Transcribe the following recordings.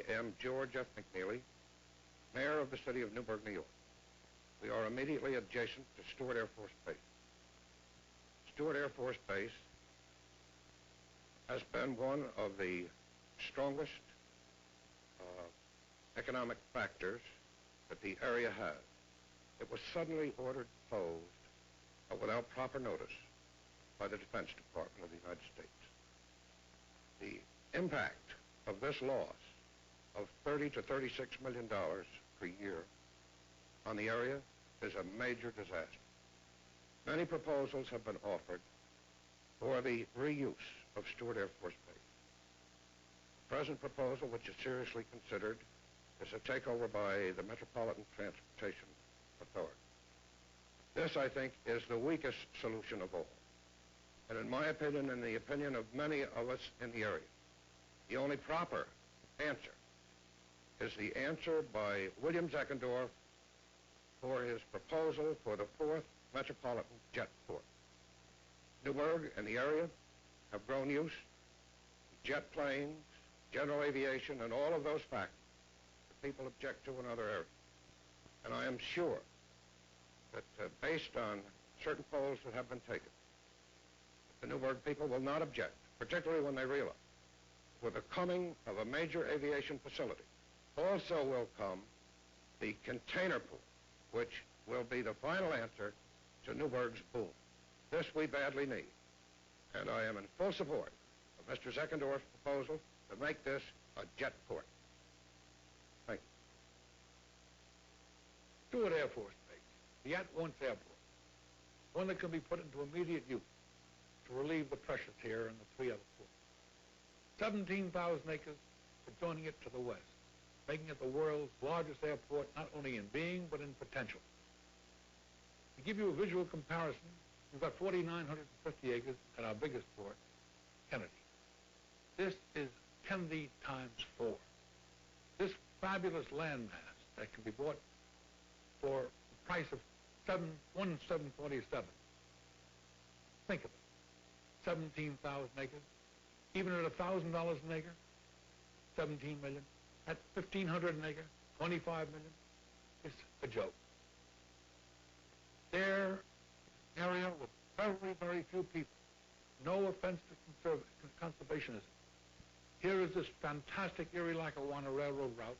I am George F. McNeely, Mayor of the city of Newburgh, New York. We are immediately adjacent to Stewart Air Force Base. Stewart Air Force Base has been one of the strongest economic factors that the area has. It was suddenly ordered closed without proper notice by the Defense Department of the United States. The impact of this loss of $30 to $36 million per year on the area is a major disaster. Many proposals have been offered for the reuse of Stewart Air Force Base. The present proposal, which is seriously considered, is a takeover by the Metropolitan Transportation Authority. This, I think, is the weakest solution of all. And in my opinion, and the opinion of many of us in the area, the only proper answer is the answer by William Zeckendorf for his proposal for the 4th Metropolitan Jet Port. Newburgh and the area have grown used to jet planes, general aviation, and all of those factors that people object to in other areas. And I am sure that based on certain polls that have been taken, the Newburgh people will not object, particularly when they realize with the coming of a major aviation facility, also will come the container pool, which will be the final answer to Newburgh's boom. This we badly need, and I am in full support of Mr. Zeckendorf's proposal to make this a jet port. Thank you. Stewart Air Force Base, the at-once airport, one that can be put into immediate use to relieve the pressures here in the 3 other ports. 17,000 acres adjoining it to the west, making it the world's largest airport, not only in being, but in potential. To give you a visual comparison, we've got 4,950 acres at our biggest port, Kennedy. This is Kennedy times 4. This fabulous landmass that can be bought for the price of $1,747. Think of it, 17,000 acres. Even at $1,000 an acre, 17 million. At 1,500 an acre, 25 million. It's a joke. Their area with very, very few people. No offense to conservationism. Here is this fantastic Erie-Lackawanna Railroad route,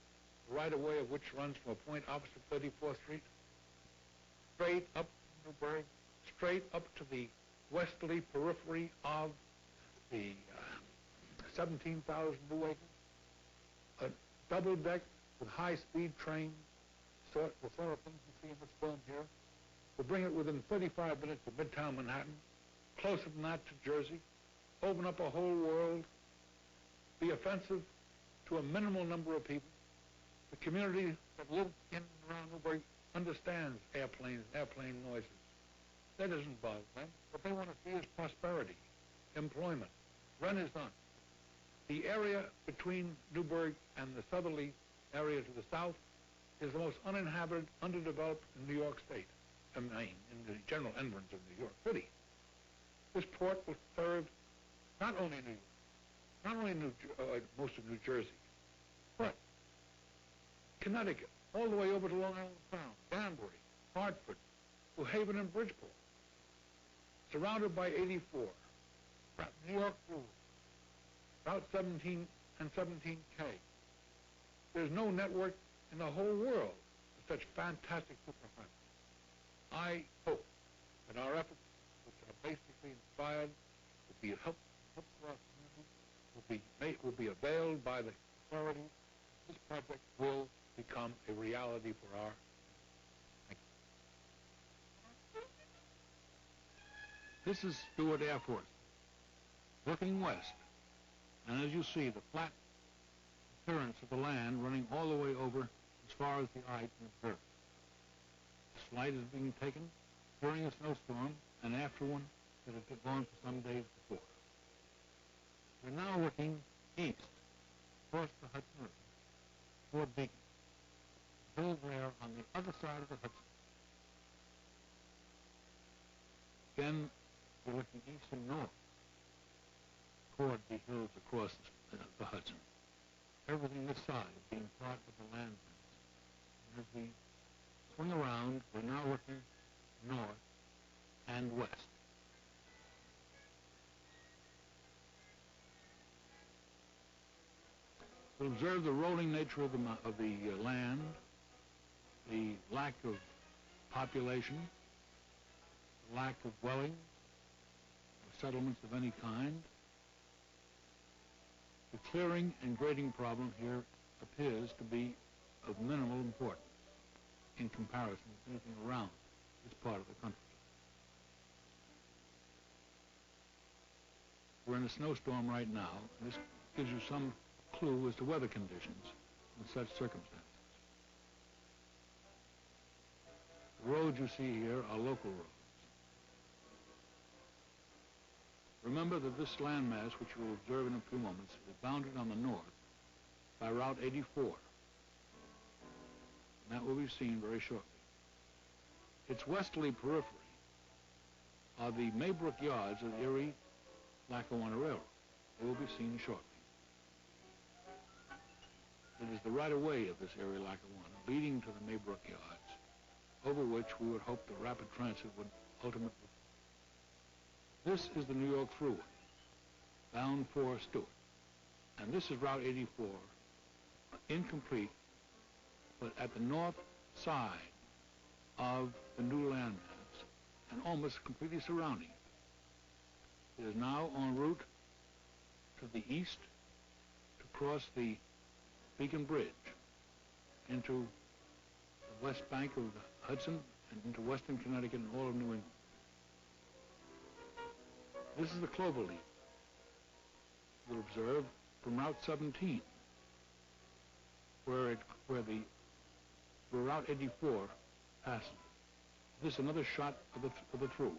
the right-of-way of which runs from a point opposite 34th Street, straight up to Newburgh, straight up to the westerly periphery of the 17,000 new acres, a double deck with high-speed trains, the sort of things you see in this film here, will bring it within 35 minutes of Midtown Manhattan, closer than that to Jersey, open up a whole world, be offensive to a minimal number of people. The community that lives in and around Newburgh understands airplanes, airplane noises. That doesn't bother them. What they want to see is prosperity, employment, renaissance. The area between Newburgh and the southerly area to the south is the most uninhabited, underdeveloped in New York State, in the general environs of New York City. This port will serve not only New York, not only most of New Jersey, but Connecticut, all the way over to Long Island Sound, Danbury, Hartford, New Haven, and Bridgeport. Surrounded by 84, New York rules, about 17 and 17K. There's no network in the whole world with such fantastic superhighways. I hope that our efforts, which are basically inspired, will be helpful to our community, will be availed by the authorities. This project will become a reality for our. This is Stewart Air Force, looking west, and as you see, the flat appearance of the land running all the way over as far as the eye can observe. This flight is being taken during a snowstorm and after one that had gone for some days before. We're now looking east, across the Hudson River, toward Beacon, build there on the other side of the Hudson. Again, we're looking east and north toward the hills across the Hudson. everything this side being part of the land mass. And as we swing around, we're now looking north and west. We observe the rolling nature of the land, the lack of population, the lack of dwelling, or settlements of any kind. The clearing and grading problem here appears to be of minimal importance in comparison with anything around this part of the country. We're in a snowstorm right now, and this gives you some clue as to weather conditions in such circumstances. The roads you see here are local roads. Remember that this landmass, which you will observe in a few moments, is bounded on the north by Route 84. And that will be seen very shortly. Its westerly periphery are the Maybrook yards of the Erie-Lackawanna Railroad. They will be seen shortly. It is the right-of-way of this Erie-Lackawanna leading to the Maybrook yards, over which we would hope the rapid transit would ultimately. This is the New York Thruway, bound for Stewart. And this is Route 84, incomplete, but at the north side of the new landmass, and almost completely surrounding it. It is now en route to the east to cross the Beacon Bridge into the west bank of the Hudson and into western Connecticut and all of New England. This is the cloverleaf you'll observe from Route 17, where Route 84 passes. This is another shot of the thruway.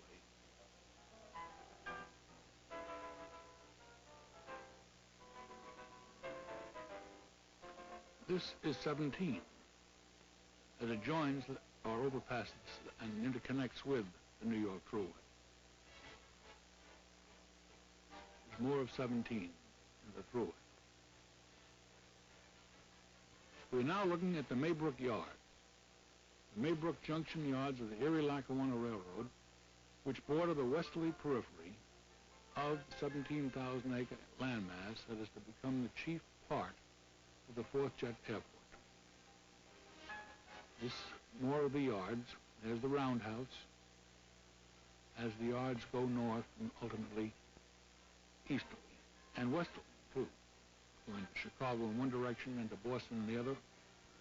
This is 17, as it joins or overpasses and interconnects with the New York Thruway. There's more of 17 in the thruway. We're now looking at the Maybrook Yard. The Maybrook Junction yards of the Erie-Lackawanna Railroad, which border the westerly periphery of the 17,000-acre landmass that is to become the chief part of the Fourth Jet Airport. This, more of the yards. There's the roundhouse, as the yards go north and ultimately easterly, and westerly, too. Going to Chicago in one direction and to Boston in the other,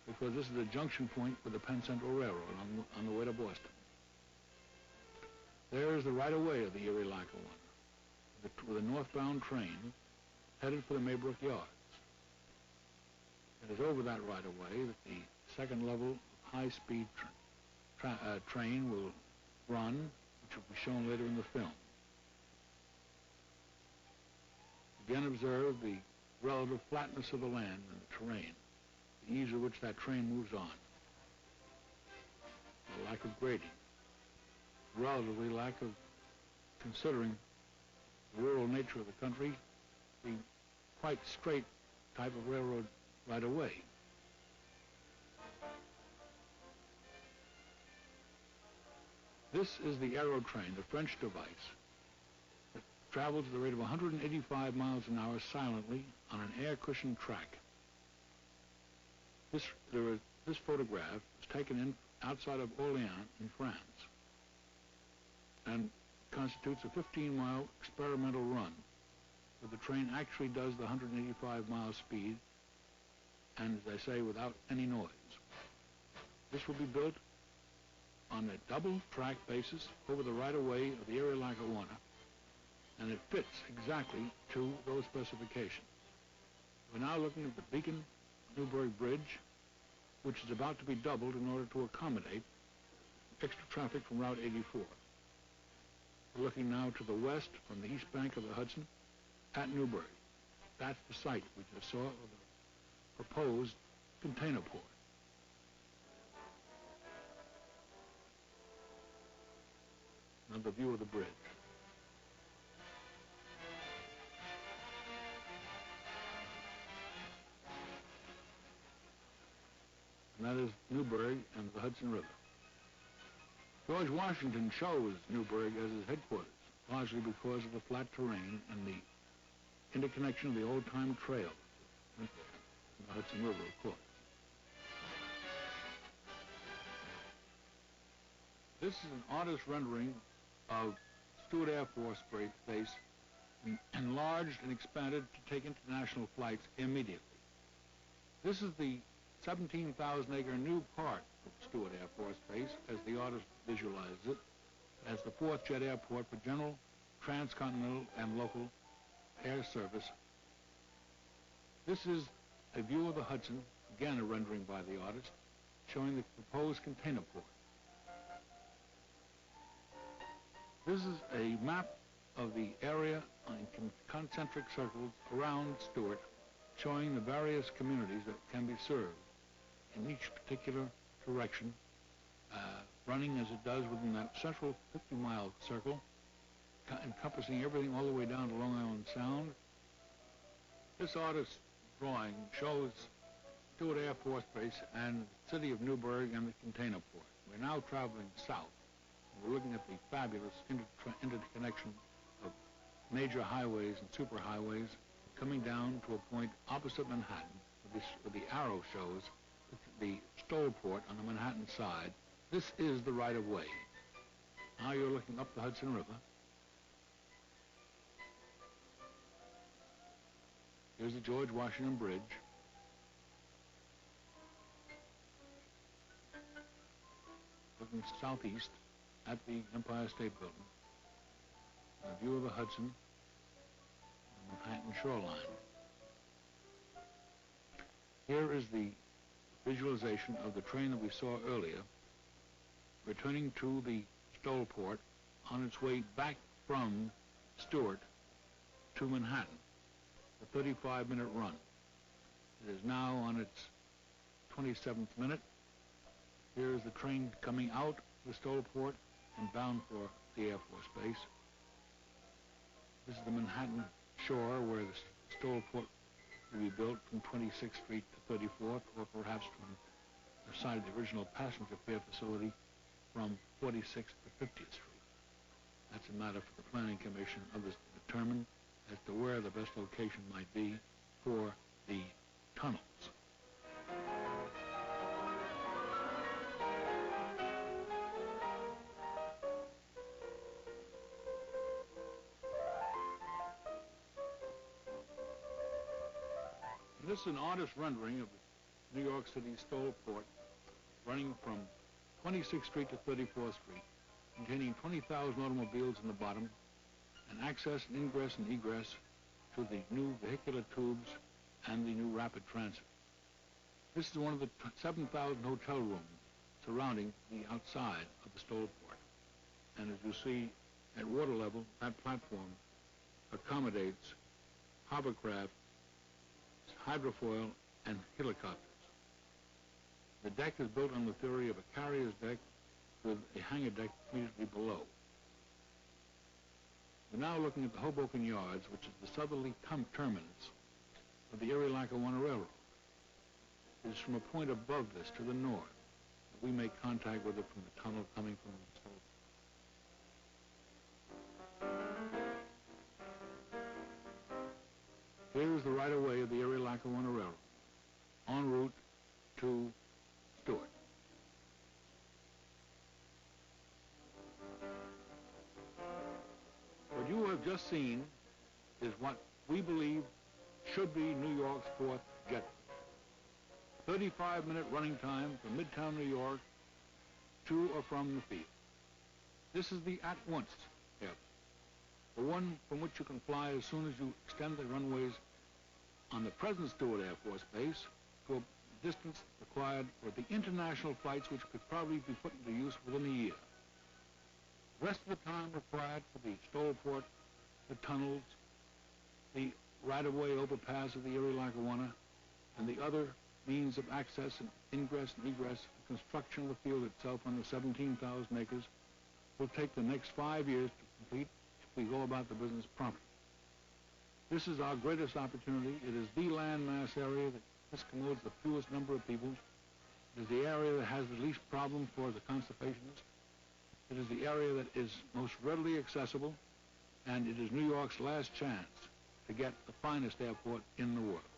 because this is a junction point with the Penn Central Railroad on the way to Boston. There is the right-of-way of the Erie-Lackawanna, with a northbound train headed for the Maybrook Yards. It is over that right-of-way that the second level of high-speed train will run, which will be shown later in the film. Again, observe the relative flatness of the land and the terrain, the ease with which that train moves on, the lack of grading, relatively lack of considering the rural nature of the country, the quite straight type of railroad right away. This is the aerotrain, the French device, that travels at the rate of 185 miles an hour silently on an air-cushioned track. This photograph was taken outside of Orléans in France and constitutes a 15-mile experimental run where the train actually does the 185 mile speed and, as I say, without any noise. This will be built on a double-track basis over the right-of-way of the Erie-Lackawanna, and it fits exactly to those specifications. We're now looking at the Beacon-NEWBURGH Bridge, which is about to be doubled in order to accommodate extra traffic from Route 84. We're looking now to the west from the east bank of the Hudson at Newburgh. That's the site we just saw of the proposed container port. Another view of the bridge. that is Newburgh and the Hudson River. George Washington chose Newburgh as his headquarters, largely because of the flat terrain and the interconnection of the old-time trails in the Hudson River, of course. This is an artist's rendering of Stewart Air Force Base, enlarged and expanded to take international flights immediately. This is the 17,000-acre new part of Stewart Air Force Base, as the artist visualizes it, as the fourth jet airport for general, transcontinental, and local air service. This is a view of the Hudson, again a rendering by the artist, showing the proposed container port. This is a map of the area in concentric circles around Stewart, showing the various communities that can be served in each particular direction, running as it does within that central 50-mile circle, encompassing everything all the way down to Long Island Sound. This artist's drawing shows Stewart Air Force Base and the city of Newburgh and the container port. We're now traveling south. We're looking at the fabulous interconnection of major highways and superhighways coming down to a point opposite Manhattan, where the arrow shows the Stoll port on the Manhattan side. This is the right-of-way. Now you're looking up the Hudson River. Here's the George Washington Bridge. Looking southeast at the Empire State Building, a view of the Hudson and Manhattan shoreline. Here is the visualization of the train that we saw earlier, returning to the Stoll port on its way back from Stewart to Manhattan, a 35-minute run. It is now on its 27th minute. Here is the train coming out of the Stoll port and bound for the Air Force Base. This is the Manhattan shore where the Stoll port will be built from 26th Street to 34th, or perhaps from the side of the original passenger fair facility from 46th to 50th Street. That's a matter for the Planning Commission of this to determine as to where the best location might be for the tunnels. This is an artist's rendering of the New York City Stoll port, running from 26th Street to 34th Street, containing 20,000 automobiles in the bottom, and access and ingress and egress to the new vehicular tubes and the new rapid transit. This is one of the 7,000 hotel rooms surrounding the outside of the Stoll port. And as you see, at water level, that platform accommodates hovercraft, hydrofoil, and helicopters. The deck is built on the theory of a carrier's deck with a hangar deck immediately below. We're now looking at the Hoboken Yards, which is the southerly terminus of the Erie-Lackawanna Railroad. It is from a point above this to the north that we make contact with it from the tunnel coming from the Stoll. Here is the right-of-way of the Erie-Lackawanna Railroad, en route to Stewart. What you have just seen is what we believe should be New York's fourth jet. 35-minute running time from Midtown New York to or from the field. This is the at-once airport, the one from which you can fly as soon as you extend the runways on the present Stewart Air Force Base to a distance required for the international flights, which could probably be put into use within a year. The rest of the time required for the Stoll port, the tunnels, the right-of-way overpass of the Erie-Lackawanna, and the other means of access and ingress and egress, the construction of the field itself on the 17,000 acres, will take the next 5 years to complete if we go about the business properly. This is our greatest opportunity. It is the landmass area that discommodes the fewest number of people, It is the area that has the least problem for the conservationists. It is the area that is most readily accessible, and it is New York's last chance to get the finest airport in the world.